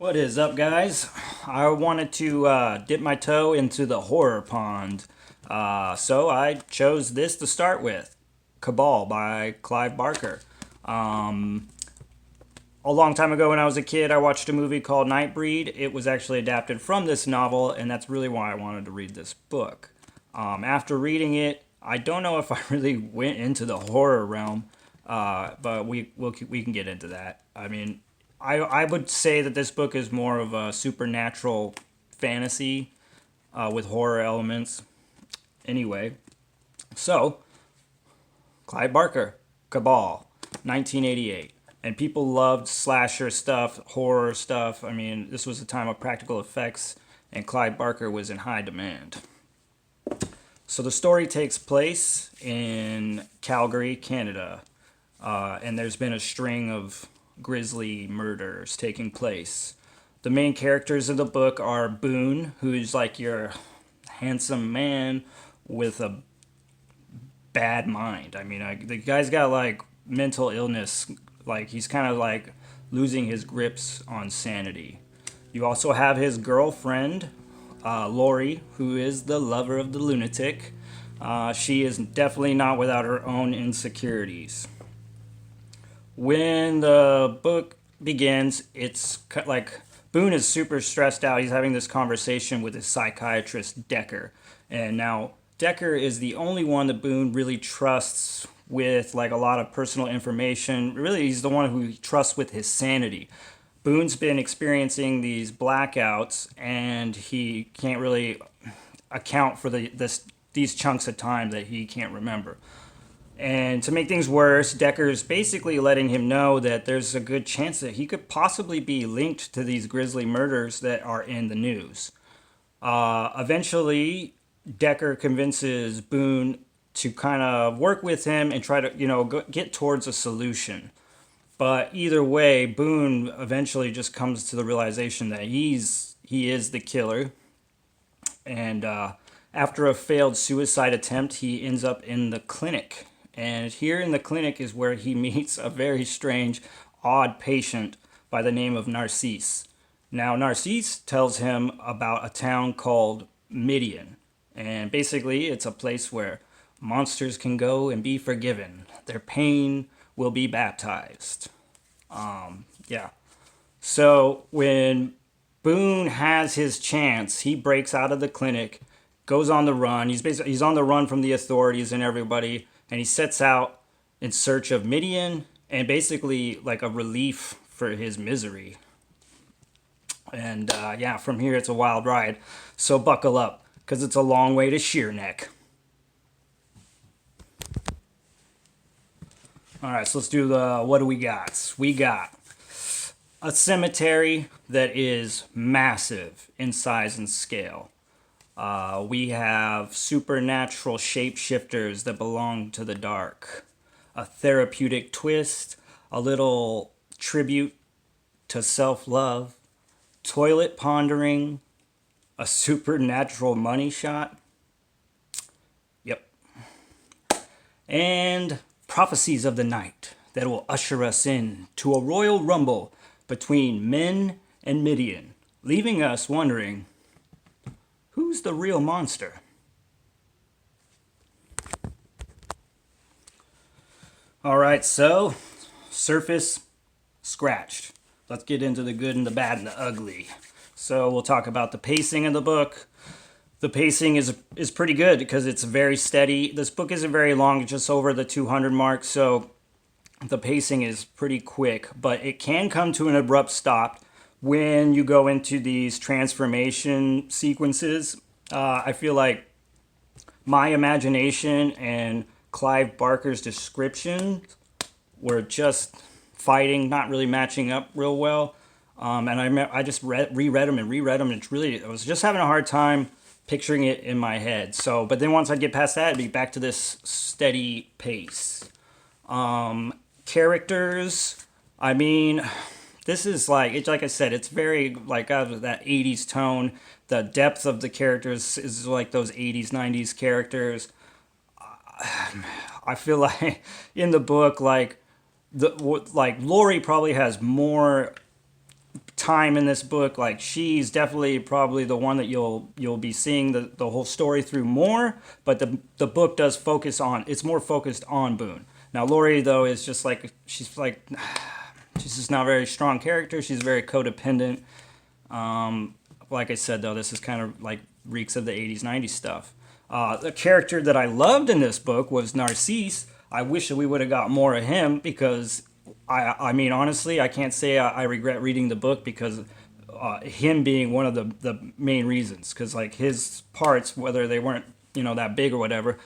What is up, guys? I wanted to dip my toe into the horror pond. So I chose this to start with, Cabal by Clive Barker. Um, a long time ago when I was a kid, I watched a movie called Nightbreed. It was actually adapted from this novel, and that's really why I wanted to read this book. After reading it, I don't know if I really went into the horror realm, but we can get into that. I mean, I would say that this book is more of a supernatural fantasy with horror elements. Anyway, so Clive Barker, Cabal, 1988. And people loved slasher stuff, horror stuff. I mean, this was a time of practical effects, and Clive Barker was in high demand. So the story takes place in Calgary, Canada, and there's been a string of grisly murders taking place. The main characters of the book are Boone, who's like your handsome man with a bad mind. I mean, the guy's got like mental illness. Like he's kind of like losing his grips on sanity. You also have his girlfriend, Lori, who is the lover of the lunatic. She is definitely not without her own insecurities. When the book begins, it's like Boone is super stressed out. He's having this conversation with his psychiatrist, Decker. And now Decker is the only one that Boone really trusts with like a lot of personal information. Really, he's the one who he trusts with his sanity. Boone's been experiencing these blackouts and he can't really account for these chunks of time that he can't remember. And to make things worse, Decker's basically letting him know that there's a good chance that he could possibly be linked to these grisly murders that are in the news. Eventually, Decker convinces Boone to kind of work with him and try to, get towards a solution. But either way, Boone eventually just comes to the realization that he is the killer. And after a failed suicide attempt, he ends up in the clinic. And here in the clinic is where he meets a very strange, odd patient by the name of Narcisse. Now, Narcisse tells him about a town called Midian. And basically, it's a place where monsters can go and be forgiven. Their pain will be baptized. Yeah. So when Boone has his chance, he breaks out of the clinic, goes on the run. He's on the run from the authorities and everybody, and he sets out in search of Midian and basically like a relief for his misery. And yeah, from here it's a wild ride. So buckle up, because it's a long way to Sheerneck. All right, so let's do the what do we got? We got a cemetery that is massive in size and scale. We have supernatural shapeshifters that belong to the dark, a therapeutic twist, a little tribute to self love, toilet pondering, a supernatural money shot. Yep. And prophecies of the night that will usher us in to a royal rumble between men and Midian, leaving us wondering, who's the real monster? All right, so surface scratched. Let's get into the good and the bad and the ugly. So we'll talk about the pacing of the book. The pacing is pretty good because it's very steady. This book isn't very long, it's just over the 200 mark, so the pacing is pretty quick, but it can come to an abrupt stop when you go into these transformation sequences. I feel like my imagination and Clive Barker's description were just fighting, not really matching up real well. And I just reread them and reread them. And I was just having a hard time picturing it in my head. So, but then once I get past that, it'd be back to this steady pace. Characters, I mean, this is like I said, it's very like out of that 80s tone. The depth of the characters is like those 80s, 90s characters. I feel like in the book, like Lori probably has more time in this book, like she's definitely probably the one that you'll be seeing the whole story through more. But the book does focus on, it's more focused on Boone. Now Lori though is just like she's just not a very strong character. She's very codependent. Like I said though, this is kind of like reeks of the 80s 90s stuff. The character that I loved in this book was Narcisse. I wish that we would have got more of him because I mean, honestly, I can't say I regret reading the book because him being one of the main reasons. Because like his parts, whether they weren't that big or whatever,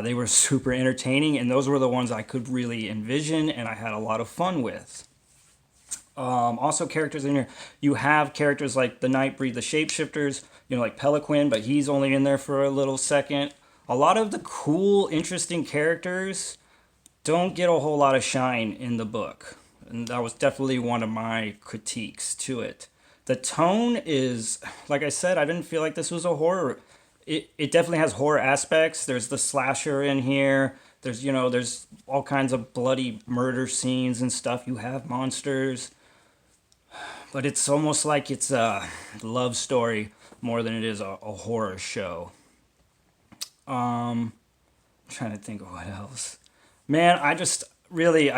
they were super entertaining, and those were the ones I could really envision and I had a lot of fun with. Also, characters in here, you have characters like the Nightbreed, the shapeshifters, like Peliquin, but he's only in there for a little second. A lot of the cool, interesting characters don't get a whole lot of shine in the book. And that was definitely one of my critiques to it. The tone is, like I said, I didn't feel like this was a horror. It definitely has horror aspects. There's the slasher in here. There's all kinds of bloody murder scenes and stuff. You have monsters. But it's almost like it's a love story more than it is a horror show. I'm trying to think of what else. Man, I just really,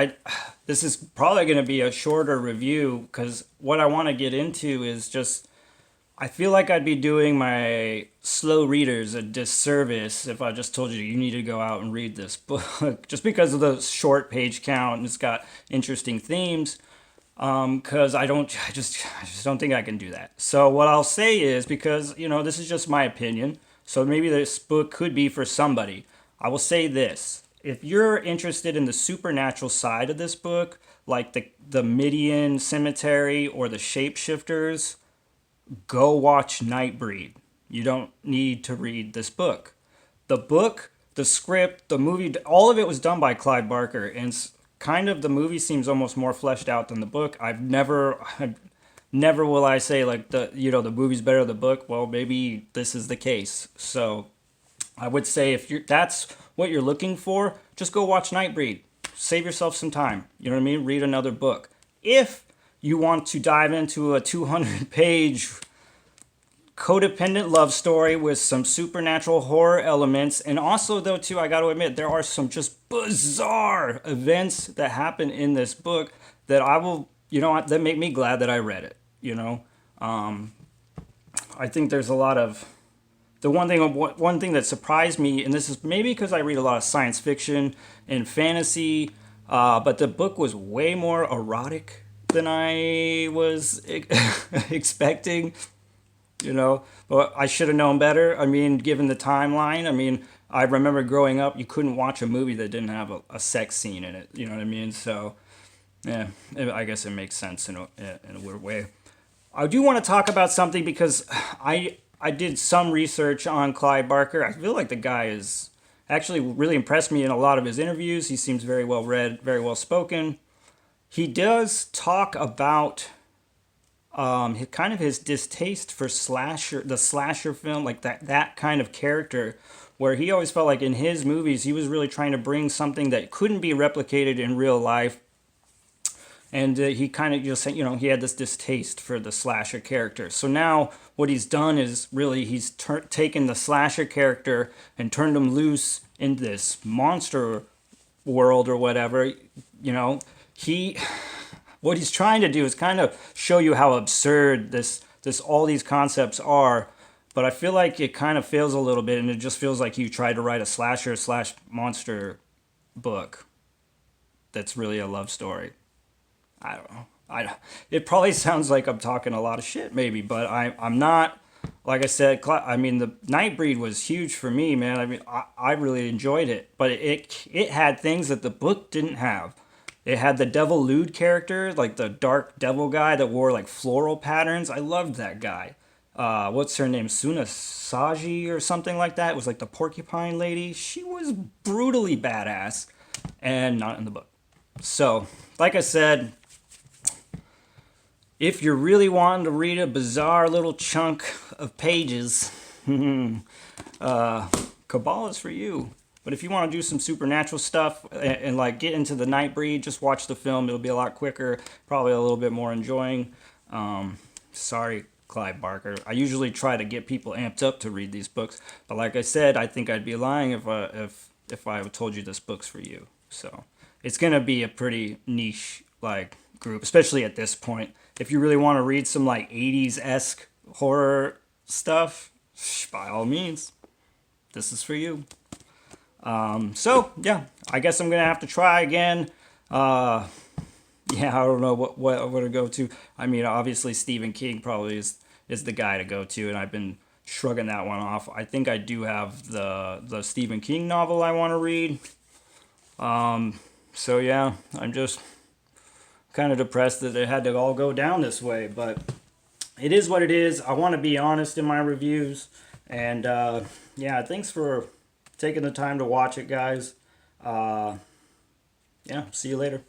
this is probably going to be a shorter review because what I want to get into is just, I feel like I'd be doing my slow readers a disservice if I just told you need to go out and read this book just because of the short page count and it's got interesting themes. Because I just don't think I can do that. So what I'll say is, because this is just my opinion, so maybe this book could be for somebody. I will say this: if you're interested in the supernatural side of this book, like the Midian Cemetery or the Shapeshifters, go watch Nightbreed. You don't need to read this book. The book, the script, the movie, all of it was done by Clive Barker, and kind of the movie seems almost more fleshed out than the book. Never will I say like the movie's better than the book. Well, maybe this is the case. So I would say if that's what you're looking for, just go watch Nightbreed. Save yourself some time. You know what I mean? Read another book. If you want to dive into a 200-page codependent love story with some supernatural horror elements, and also though too, I got to admit there are some just bizarre events that happen in this book that I will, that make me glad that I read it. I think there's a lot of one thing that surprised me, and this is maybe because I read a lot of science fiction and fantasy, but the book was way more erotic than I was expecting. But I should have known better. I mean, given the timeline, I remember growing up, you couldn't watch a movie that didn't have a sex scene in it. You know what I mean? So, yeah, I guess it makes sense in a weird way. I do want to talk about something because I did some research on Clive Barker. I feel like the guy is actually really impressed me in a lot of his interviews. He seems very well read, very well spoken. He does talk about his distaste for the slasher film, like that kind of character, where he always felt like in his movies he was really trying to bring something that couldn't be replicated in real life, and he kind of just he had this distaste for the slasher character. So now what he's done is really he's taken the slasher character and turned him loose in this monster world or whatever. What he's trying to do is kind of show you how absurd all these concepts are, but I feel like it kind of fails a little bit, and it just feels like you tried to write a slasher/monster book that's really a love story. I don't know. It probably sounds like I'm talking a lot of shit, maybe, but I'm not. Like I said, the Nightbreed was huge for me, man. I really enjoyed it, but it had things that the book didn't have. It had the Devil Lewd character, like the dark devil guy that wore like floral patterns. I loved that guy. What's her name? Suna Saji or something like that. It was like the porcupine lady. She was brutally badass and not in the book. So, like I said, if you're really wanting to read a bizarre little chunk of pages, Cabal is for you. But if you want to do some supernatural stuff and like get into the Nightbreed, just watch the film. It'll be a lot quicker, probably a little bit more enjoying. Sorry, Clive Barker. I usually try to get people amped up to read these books, but like I said, I think I'd be lying if I told you this book's for you. So it's gonna be a pretty niche like group, especially at this point. If you really want to read some like 80s esque horror stuff, by all means, this is for you. So yeah, I guess I'm gonna have to try again. Yeah, I don't know what to go to. I mean, obviously Stephen King probably is the guy to go to, and I've been shrugging that one off. I think I do have the Stephen King novel I want to read. So yeah, I'm just kind of depressed that it had to all go down this way, but it is what it is. I want to be honest in my reviews, and yeah, thanks for taking the time to watch it, guys. Yeah, see you later.